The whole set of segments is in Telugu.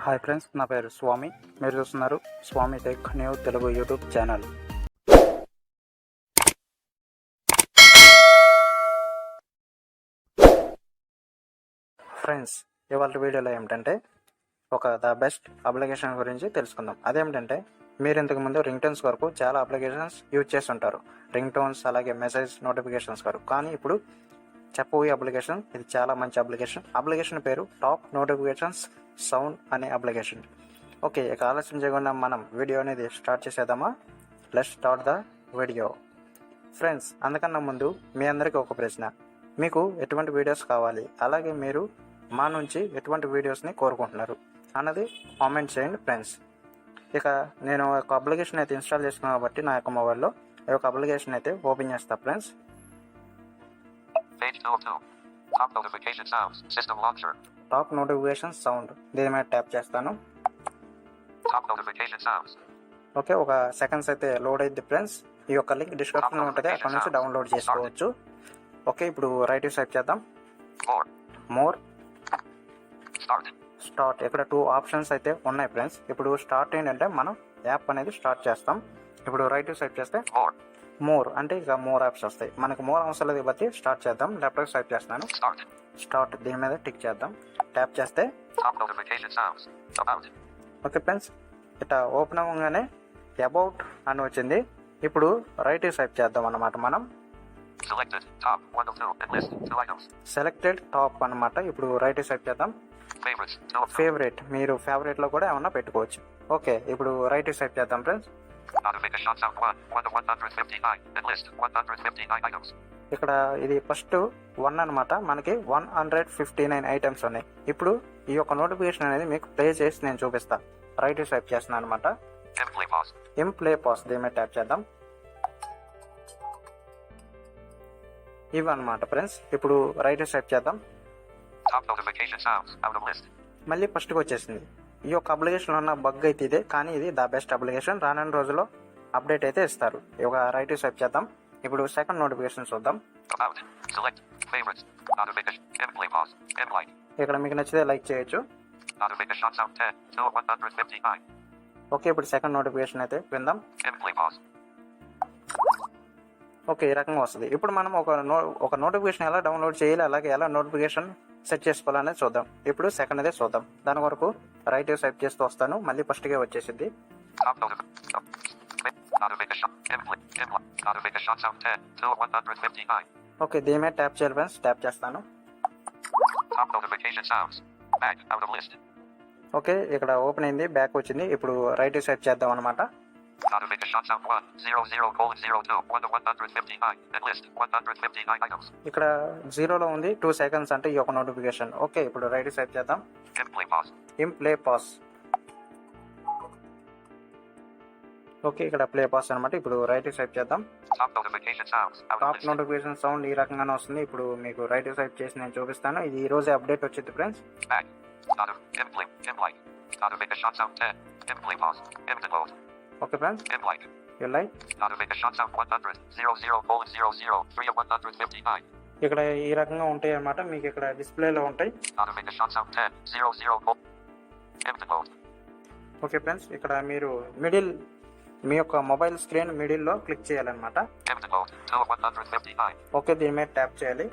హాయ్ ఫ్రెండ్స్, నా పేరు స్వామి. మీరు చూస్తున్నారు Swami tech new Telugu YouTube channel. Friends, ఇవాళ వీడియోలో ఏమిటంటే ద బెస్ట్ అప్లికేషన్ గురించి తెలుసుకుందాం. అదేమిటంటే మీరు ఇంతకుముందు రింగ్ టోన్స్ వరకు చాలా అప్లికేషన్స్ యూజ్ చేసి ఉంటారు. రింగ్ టోన్స్ అలాగే మెసేజ్ నోటిఫికేషన్స్ వరకు. కానీ ఇప్పుడు చెప్పబోయే అప్లికేషన్ ఇది చాలా మంచి అప్లికేషన్ పేరు టాప్ నోటిఫికేషన్స్ సౌండ్ అనే అప్లికేషన్. ఓకే, ఇక ఆలస్యం చేయకుండా మనం వీడియో అనేది స్టార్ట్ చేసేద్దామా? Let's start the video. Friends, అందుకన్నా ముందు మీ అందరికీ ఒక ప్రశ్న. మీకు ఎటువంటి వీడియోస్ కావాలి, అలాగే మీరు మా నుంచి ఎటువంటి వీడియోస్ని కోరుకుంటున్నారు అన్నది కామెంట్ చేయండి ఫ్రెండ్స్. ఇక నేను ఒక అప్లికేషన్ అయితే ఇన్స్టాల్ చేసుకున్నాను కాబట్టి నా యొక్క మొబైల్లో ఈ యొక్క అప్లికేషన్ అయితే ఓపెన్ చేస్తాను ఫ్రెండ్స్. టాప్ నోటిఫికేషన్ సౌండ్ దీని మీద ట్యాప్ చేస్తాను. ఓకే, ఒక సెకండ్స్ అయితే లోడ్ అయింది ఫ్రెండ్స్. ఈ యొక్క లింక్ డిస్క్రిప్షన్లో ఉంటుంది, అక్కడ నుంచి డౌన్లోడ్ చేసుకోవచ్చు. ఓకే, ఇప్పుడు రైట్ స్వైప్ చేద్దాం. More, start. ఇక్కడ 2 ఆప్షన్స్ అయితే ఉన్నాయి ఫ్రెండ్స్. ఇప్పుడు స్టార్ట్ ఏంటంటే మనం యాప్ అనేది స్టార్ట్ చేస్తాం. ఇప్పుడు రైట్ స్వైప్ చేస్తే మోర్ అంటే ఇక మోర్ యాప్స్ వస్తాయి. మనకు మోర్ అవసరం లేదు బట్టి స్టార్ట్ చేద్దాం. లెఫ్ట్ స్వైప్ చేస్తున్నాను. స్టార్ట్ దీని మీద టిక్ చేద్దాం. ట్యాప్ చేస్తే ఓకే ఫ్రెండ్స్, ఇట్లా ఓపెన్ అవ్వగానే అబౌట్ అని వచ్చింది. ఇప్పుడు రైట్ స్వైప్ చేద్దాం అన్నమాట. మనం సెలెక్టెడ్ టాప్ అన్నమాట. ఇప్పుడు రైట్ స్వైప్ చేద్దాం. ఫేవరెట్, మీరు ఫేవరెట్ లో కూడా ఏమన్నా పెట్టుకోవచ్చు. ఓకే, ఇప్పుడు రైట్ స్వైప్ చేద్దాం ఫ్రెండ్స్. ఇక్కడ ఇది ఫస్ట్ 1 అనమాట. మనకి 159 ఐటమ్స్ ఉన్నాయి. ఇప్పుడు ఈ యొక్క నోటిఫికేషన్ అనేది మీకు ప్లే చేసి నేను చూపిస్తా. రైట్ స్వైప్ చేస్తున్నాను అనమాట. ప్లే పాస్ దీని మీద ట్యాప్ చేద్దాం. ఇవి అనమాట ఫ్రెండ్స్. ఇప్పుడు రైట్ స్వైప్ చేద్దాం. మళ్ళీ ఫస్ట్కి వచ్చేసింది. ఈ యొక్క అప్లికేషన్లో ఉన్న బగ్ అయితే ఇదే, కానీ ఇది ద బెస్ట్ అప్లికేషన్. రానున్న రోజుల్లో అప్డేట్ అయితే ఇస్తారు. ఒక రైట్ స్వైప్ చేద్దాం. ఇప్పుడు సెకండ్ నోటిఫికేషన్ చూద్దాం. ఇక్కడ మీకు నచ్చితే లైక్ చేయొచ్చు. ఓకే, ఇప్పుడు సెకండ్ నోటిఫికేషన్ అయితే విందాం. ఓకే, ఈ రకంగా వస్తుంది. ఇప్పుడు మనం ఒక నోటిఫికేషన్ ఎలా డౌన్లోడ్ చేయాలి, అలాగే ఎలా నోటిఫికేషన్ సెట్ చేసుకోవాలనేది చూద్దాం. ఇప్పుడు సెకండ్ అయితే చూద్దాం. దాని వరకు రైట్ స్వైప్ చేస్తూ వస్తాను. మళ్ళీ ఫస్ట్గా వచ్చేసింది. ఓకే, దీని మీద ట్యాప్ చేయాలి ఫ్రెండ్స్. ట్యాప్ చేస్తాను. ఓకే, ఇక్కడ ఓపెన్ అయింది, బ్యాక్ వచ్చింది. ఇప్పుడు రైట్ స్వైప్ చేద్దాం అనమాట. ఇక్కడ 0లో ఉంది. 2 seconds అంటే ఈ యొక్క నోటిఫికేషన్. ఓకే, ఇప్పుడు రైట్ స్వైప్ చేద్దాం. Play pass. ఓకే, ఇక్కడ ప్లే పాస్ అనమాట. ఇప్పుడు రైట్ స్వైప్ చేద్దాం. టాప్ నోటిఫికేషన్ సౌండ్ ఈ రకంగానే వస్తుంది. ఇప్పుడు మీకు రైట్ స్వైప్ చేసి నేను చూపిస్తాను. ఇది ఈ రోజే అప్డేట్ వచ్చింది ఫ్రెండ్స్. ఓకే ఫ్రెండ్స్, ఇక్కడ ఈ రకంగా ఉంటాయి అన్నమాట. మీకు ఇక్కడ డిస్ప్లేలో ఉంటాయి. ఓకే ఫ్రెండ్స్, ఇక్కడ మీరు మీ యొక్క మొబైల్ స్క్రీన్ మిడిల్లో క్లిక్ చేయాలన్నమాట. ఓకే, దీని మీద ట్యాప్ చేయాలి.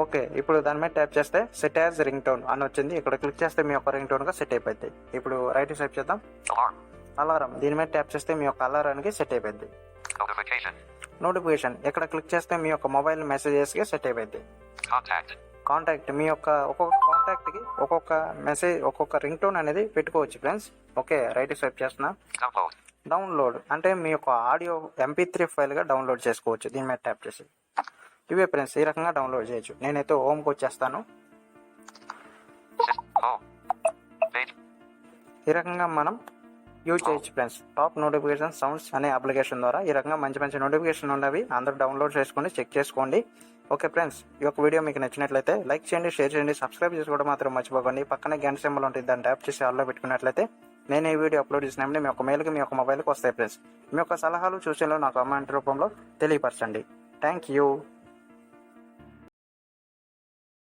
ఓకే, ఇప్పుడు దాని మీద ట్యాప్ చేస్తే సెట్ యాజ్ రింగ్ టోన్ అని వచ్చింది. ఇక్కడ క్లిక్ చేస్తే మీ యొక్క రింగ్ టోన్ గా సెట్ అయిపోద్ది. ఇప్పుడు రైట్ స్వైప్ చేద్దాం. అలారం దీని మీద ట్యాప్ చేస్తే మీ యొక్క అలారానికి సెట్ అయిపోద్ది. నోటిఫికేషన్ ఇక్కడ క్లిక్ చేస్తే మీ యొక్క మొబైల్ మెసేజెస్ కి సెట్ అయిపోద్ది. కాంటాక్ట్ మీ యొక్క ఒక్కొక్క కాంటాక్ట్ కి ఒక్కొక్క మెసేజ్, ఒక్కొక్క రింగ్ టోన్ అనేది పెట్టుకోవచ్చు ఫ్రెండ్స్. ఓకే, రైట్ స్వైప్ చేస్తున్నా. డౌన్లోడ్ అంటే మీ యొక్క ఆడియో MP3 ఫైల్ గా డౌన్లోడ్ చేసుకోవచ్చు దీని మీద ట్యాప్ చేసి. ఇవే ఫ్రెండ్స్, ఈ రకంగా డౌన్లోడ్ చేయొచ్చు. నేనైతే హోమ్కి వచ్చేస్తాను. ఈ రకంగా మనం యూజ్ చేయొచ్చు ఫ్రెండ్స్. టాప్ నోటిఫికేషన్ సౌండ్స్ అనే అప్లికేషన్ ద్వారా ఈ రకంగా మంచి మంచి నోటిఫికేషన్ ఉన్నవి అందరూ డౌన్లోడ్ చేసుకోండి, చెక్ చేసుకోండి. ఓకే ఫ్రెండ్స్, ఈ యొక్క వీడియో మీకు నచ్చినట్లయితే లైక్ చేయండి, షేర్ చేయండి, సబ్స్క్రైబ్ చేసుకోవడం మాత్రం మర్చిపోకండి. పక్కనే గంట సింబల్ ఉంటుంది, దాన్ని ట్యాప్ చేసి ఆల్లో పెట్టుకున్నట్లయితే నేను ఈ వీడియో అప్లోడ్ చేసినప్పుడు మీ యొక్క మెయిల్కి మీ యొక్క మొబైల్కి వస్తాయి ఫ్రెండ్స్. మీ యొక్క సలహాలు సూచనలు నాకు కామెంట్ రూపంలో తెలియపరచండి. Thank you.